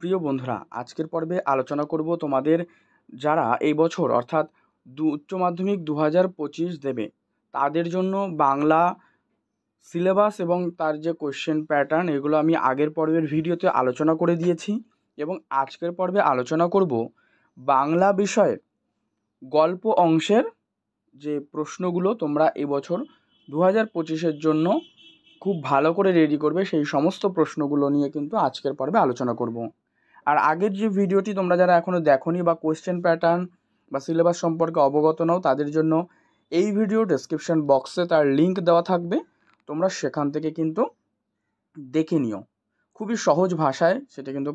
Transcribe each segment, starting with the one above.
প্রিয় বন্ধুরা, আজকের পর্বে আলোচনা করব তোমাদের যারা এই বছর অর্থাৎ উচ্চ মাধ্যমিক 2025 দেবে তাদের জন্য বাংলা সিলেবাস এবং তার যে কোশ্চেন প্যাটার্ন এগুলো আমি আগের পর্বের ভিডিওতে আলোচনা করে দিয়েছি। এবং আজকের পর্বে আলোচনা করব বাংলা বিষয়ে গল্প অংশের যে প্রশ্নগুলো তোমরা এবছর 2025-এর জন্য খুব ভালো করে রেডি করবে, সেই সমস্ত প্রশ্নগুলো নিয়ে কিন্তু আজকের পর্বে আলোচনা করব। আর আগের যে ভিডিওটি তোমরা যারা এখনও দেখোনি বা কোয়েশ্চেন প্যাটার্ন বা সিলেবাস সম্পর্কে অবগত নও তাদের জন্য এই ভিডিও ডেসক্রিপশন বক্সে তার লিঙ্ক দেওয়া থাকবে, তোমরা সেখান থেকে কিন্তু দেখে নিও। খুবই সহজ ভাষায় সেটা কিন্তু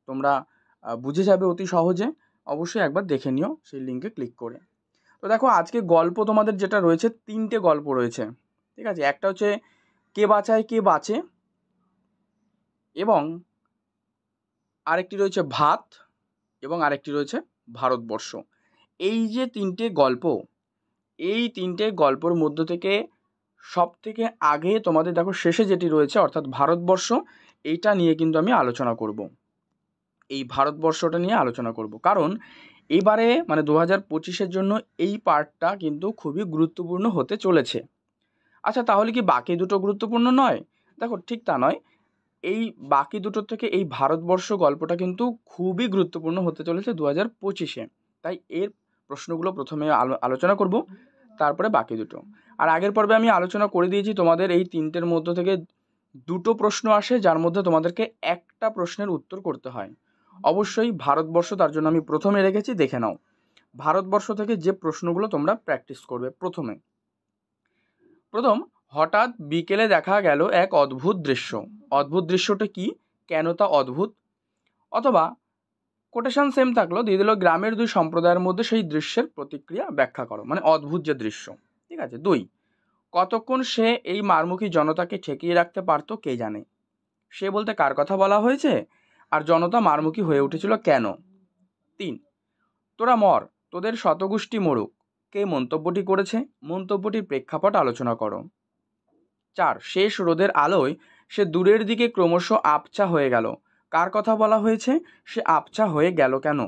তোমরা বুঝে যাবে অতি সহজে। অবশ্যই একবার দেখে নিও সেই লিঙ্কে ক্লিক করে। তো দেখো, আজকে গল্প তোমাদের যেটা রয়েছে, 3টে গল্প রয়েছে, ঠিক আছে। একটা হচ্ছে কে বাঁচায় কে বাঁচে, এবং আরেকটি রয়েছে ভাত, এবং আরেকটি রয়েছে ভারতবর্ষ। এই যে 3টে গল্প, এই 3টে গল্পর মধ্য থেকে সব থেকে আগে তোমাদের দেখো শেষে যেটি রয়েছে অর্থাৎ ভারতবর্ষ, এইটা নিয়ে কিন্তু আমি আলোচনা করব। এই ভারতবর্ষটা নিয়ে আলোচনা করব কারণ এবারে মানে 2025-এর জন্য এই পার্টটা কিন্তু খুবই গুরুত্বপূর্ণ হতে চলেছে। আচ্ছা, তাহলে কি বাকি দুটো গুরুত্বপূর্ণ নয়? দেখো, ঠিক তা নয়। এই বাকি দুটোর থেকে এই ভারতবর্ষ গল্পটা কিন্তু খুবই গুরুত্বপূর্ণ হতে চলেছে 2025-এ। তাই এর প্রশ্নগুলো প্রথমে আলোচনা করব, তারপরে বাকি দুটো। আর আগের পর্বে আমি আলোচনা করে দিয়েছি তোমাদের এই 3টের মধ্য থেকে দুটো প্রশ্ন আসে যার মধ্যে তোমাদেরকে একটা প্রশ্নের উত্তর করতে হয়। অবশ্যই ভারতবর্ষ তার জন্য আমি প্রথমে রেখেছি, দেখে নাও। ভারতবর্ষ থেকে যে প্রশ্নগুলো তোমরা প্র্যাকটিস করবে। প্রথম, হঠাৎ বিকেলে দেখা গেল এক অদ্ভুত দৃশ্য। অদ্ভুত দৃশ্যটা কি, কেন তা অদ্ভুত? অথবা কোটেশন সেম থাকলো, দিয়ে দিল গ্রামের দুই সম্প্রদায়ের মধ্যে সেই দৃশ্যের প্রতিক্রিয়া ব্যাখ্যা করো, মানে অদ্ভুত যে দৃশ্য, ঠিক আছে। 2, কতক্ষণ সে এই মারমুখী জনতাকে ঠেকিয়ে রাখতে পারতো কে জানে। সে বলতে কার কথা বলা হয়েছে, আর জনতা মারমুখী হয়ে উঠেছিল কেন? 3, তোরা মর, তোদের শতগোষ্ঠী মরুক, কে মন্তব্যটি করেছে, মন্তব্যটির প্রেক্ষাপট আলোচনা করো। 4, শেষ রোদের আলোয় সে দূরের দিকে ক্রমশ আবছা হয়ে গেল, কার কথা বলা হয়েছে, সে আবছা হয়ে গেল কেন?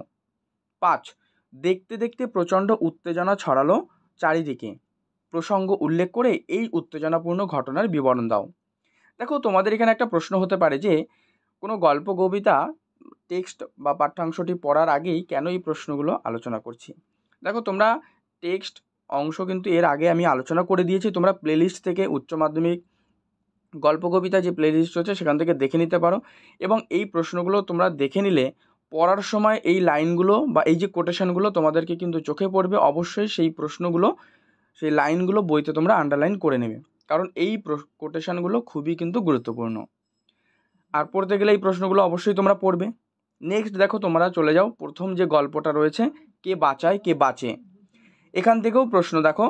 5, দেখতে দেখতে প্রচণ্ড উত্তেজনা ছড়ালো চারিদিকে, প্রসঙ্গ উল্লেখ করে এই উত্তেজনাপূর্ণ ঘটনার বিবরণ দাও। দেখো, তোমাদের এখানে একটা প্রশ্ন হতে পারে যে কোনো গল্প কবিতা টেক্সট বা পাঠ্যাংশটি পড়ার আগেই কেন এই প্রশ্নগুলো আলোচনা করছি। দেখো, তোমরা টেক্সট অংশ কিন্তু এর আগে আমি আলোচনা করে দিয়েছি, তোমরা প্লেলিস্ট থেকে উচ্চ মাধ্যমিক গল্প কবিতা যে প্লেলিস্ট রয়েছে সেখান থেকে দেখে নিতে পারো। এবং এই প্রশ্নগুলো তোমরা দেখে নিলে পড়ার সময় এই লাইনগুলো বা এই যে কোটেশনগুলো তোমাদেরকে কিন্তু চোখে পড়বে। অবশ্যই সেই প্রশ্নগুলো, সেই লাইনগুলো বইতে তোমরা আন্ডারলাইন করে নেবে, কারণ এই কোটেশনগুলো খুবই কিন্তু গুরুত্বপূর্ণ। আর পড়তে গেলে এই প্রশ্নগুলো অবশ্যই তোমরা পড়বে। নেক্সট দেখো, তোমরা চলে যাও প্রথম যে গল্পটা রয়েছে কে বাঁচায় কে বাঁচে। এখান থেকেও প্রশ্ন দেখো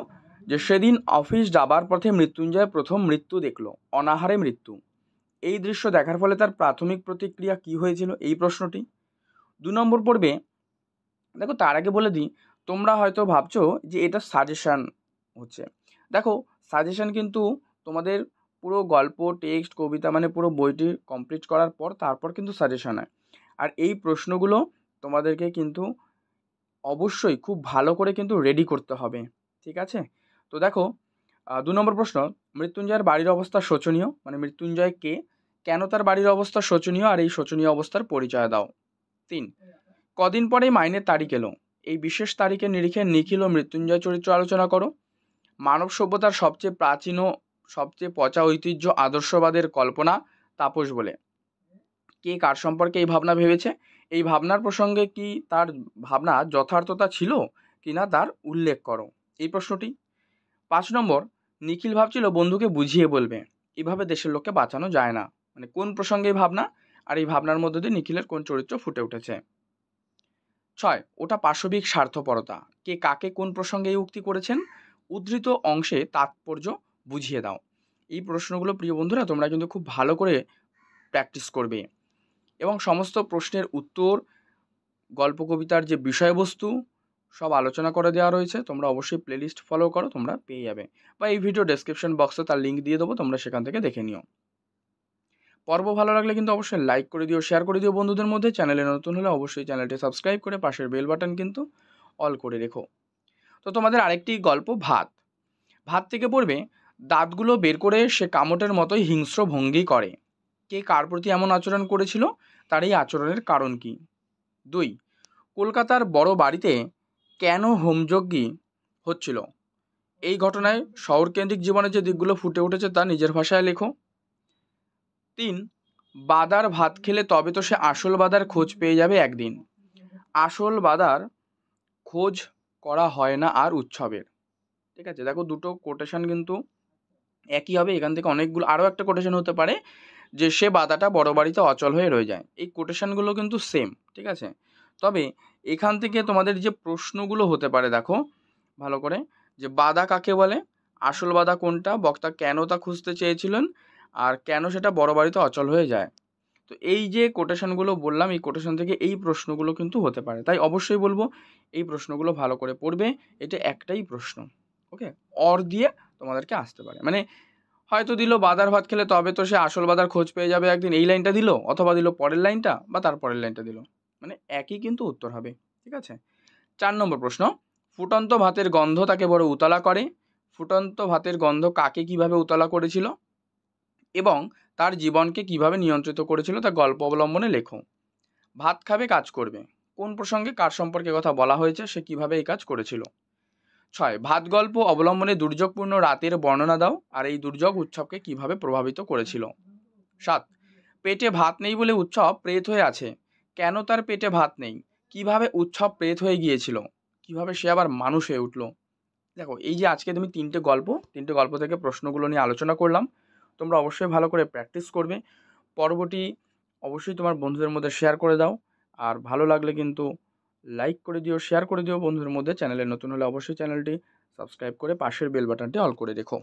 যে সেদিন অফিস যাবার পথে মৃত্যুঞ্জয় প্রথম মৃত্যু দেখলো, অনাহারে মৃত্যু। এই দৃশ্য দেখার ফলে তার প্রাথমিক প্রতিক্রিয়া কি হয়েছিল, এই প্রশ্নটি। 2 নম্বর পড়বে। দেখো, তার আগে বলে দিই, তোমরা হয়তো ভাবছো যে এটা সাজেশান হচ্ছে। দেখো, সাজেশান কিন্তু তোমাদের পুরো গল্প টেক্সট কবিতা মানে পুরো বইটি কমপ্লিট করার পর তারপর কিন্তু সাজেশান হয়। আর এই প্রশ্নগুলো তোমাদেরকে কিন্তু অবশ্যই খুব ভালো করে কিন্তু রেডি করতে হবে, ঠিক আছে। তো দেখো, 2 নম্বর প্রশ্ন, মৃত্যুঞ্জয়ের বাড়ির অবস্থা শোচনীয়, মানে মৃত্যুঞ্জয় কে, কেন তার বাড়ির অবস্থা শোচনীয়, আর এই শোচনীয় অবস্থার পরিচয় দাও। 3, কদিন পরেই মাইনের তারিখ এলো, এই বিশেষ তারিখের নিরিখে নিখিল ও মৃত্যুঞ্জয় চরিত্র আলোচনা করো। মানব সভ্যতার সবচেয়ে প্রাচীন ও সবচেয়ে পচা ঐতিহ্য আদর্শবাদের কল্পনা তাপস বলে। কে কার সম্পর্কে এই ভাবনা ভেবেছে, এই ভাবনার প্রসঙ্গে কি তার ভাবনা যথার্থতা ছিল কিনা তার উল্লেখ করো, এই প্রশ্নটি। 5 নম্বর, নিখিল ভাবছিল বন্ধুকে বুঝিয়ে বলবে, এভাবে দেশের লোককে বাঁচানো যায় না, মানে কোন প্রসঙ্গে এই ভাবনা, আর এই ভাবনার মধ্যে দিয়ে নিখিলের কোন চরিত্র ফুটে উঠেছে। 6, ওটা পাশবিক স্বার্থপরতা, কে কাকে কোন প্রসঙ্গে এই উক্তি করেছেন, উদ্ধৃত অংশে তাৎপর্য বুঝিয়ে দাও। এই প্রশ্নগুলো প্রিয় বন্ধুরা তোমরা কিন্তু খুব ভালো করে প্র্যাকটিস করবে, এবং সমস্ত প্রশ্নের উত্তর, গল্প কবিতার যে বিষয়বস্তু সব আলোচনা করে দেওয়া রয়েছে। তোমরা অবশ্যই প্লেলিস্ট ফলো করো, তোমরা পেয়ে যাবে, বা এই ভিডিও ডেসক্রিপশন বক্সে তার লিঙ্ক দিয়ে দেবো, তোমরা সেখান থেকে দেখে নিও। পর্ব ভালো লাগলে কিন্তু অবশ্যই লাইক করে দিও, শেয়ার করে দিও বন্ধুদের মধ্যে। চ্যানেলে নতুন হলে অবশ্যই চ্যানেলটি সাবস্ক্রাইব করে পাশের বেল বাটন কিন্তু অল করে রেখো। তো তোমাদের আরেকটি গল্প ভাত। ভাত থেকে পড়বে, দাঁতগুলো বের করে সে কামটের মতোই হিংস্র ভঙ্গি করে। কে কার প্রতি এমন আচরণ করেছিল, তার এই আচরণের কারণ কি? 2, কলকাতার বড় বাড়িতে কেন হোমযজ্ঞী হচ্ছিল? এই ঘটনায় শহরকেন্দ্রিক জীবনের যে দিকগুলো ফুটে উঠেছে তা নিজের ভাষায় লেখো। 3, বাদার ভাত খেলে তবে তো সে আসল বাদার খোঁজ পেয়ে যাবে একদিন। আসল বাদার খোঁজ করা হয় না আর উৎসবের। ঠিক আছে, দেখো দুটো কোটেশন কিন্তু একই হবে। এখান থেকে অনেকগুলো আরও একটা কোটেশন হতে পারে যে সে বাদাটা বড় বাড়িতে অচল হয়ে রয়ে যায়। এই কোটেশনগুলো কিন্তু সেম, ঠিক আছে। তবে এখান থেকে তোমাদের যে প্রশ্নগুলো হতে পারে দেখো ভালো করে, যে বাদা কাকে বলে, আসল বাদা কোনটা, বক্তা কেন তা খুঁজতে চেয়েছিলেন, আর কেন সেটা বড় বাড়িতে অচল হয়ে যায়। তো এই যে কোটেশনগুলো বললাম, এই কোটেশন থেকে এই প্রশ্নগুলো কিন্তু হতে পারে। তাই অবশ্যই বলবো এই প্রশ্নগুলো ভালো করে পড়বে। এটা একটাই প্রশ্ন, ওকে। অর দিয়ে তোমাদেরকে আসতে পারে, মানে হয়তো দিল বাদার ভাত খেলে তবে তো সে আসল বাদার খোঁজ পেয়ে যাবে একদিন, এই লাইনটা দিল, অথবা দিল পরের লাইনটা বা তার পরের লাইনটা দিল, মানে একই কিন্তু উত্তর হবে। ঠিক আছে। 4 নম্বর প্রশ্ন, ফুটন্ত ভাতের গন্ধ তাকে বড় উতলা করে। ফুটন্ত ভাতের গন্ধ কাকে কিভাবে উতলা করেছিল এবং তার জীবনকে কিভাবে নিয়ন্ত্রিত করেছিল তা গল্প অবলম্বনে লেখো। ভাত খাবে কাজ করবে, কোন প্রসঙ্গে কার সম্পর্কে কথা বলা হয়েছে, সে কিভাবে এই কাজ করেছিল। 6, ভাত গল্প অবলম্বনে দুর্যোগপূর্ণ রাতের বর্ণনা দাও আর এই দুর্যোগ উৎসবকে কিভাবে প্রভাবিত করেছিল। 7, পেটে ভাত নেই বলে উৎসব প্রেত হয়ে আছে, কেন তার পেটে ভাত নেই, কিভাবে উৎসব প্রেত হয়ে গিয়েছিল, কিভাবে সে আবার মানুষ হয়ে উঠল। দেখো এই যে আজকে তুমি তিনটে গল্প থেকে প্রশ্নগুলো নিয়ে আলোচনা করলাম, তোমরা অবশ্যই ভালো করে প্র্যাকটিস করবে। পর্বটি অবশ্যই তোমার বন্ধুদের মধ্যে শেয়ার করে দাও, আর ভালো লাগলে কিন্তু লাইক করে দিও, শেয়ার করে দিও বন্ধুদের মধ্যে। চ্যানেলে নতুন হলে অবশ্যই চ্যানেলটি সাবস্ক্রাইব করে পাশের বেল বাটনটি অল করে রেখো।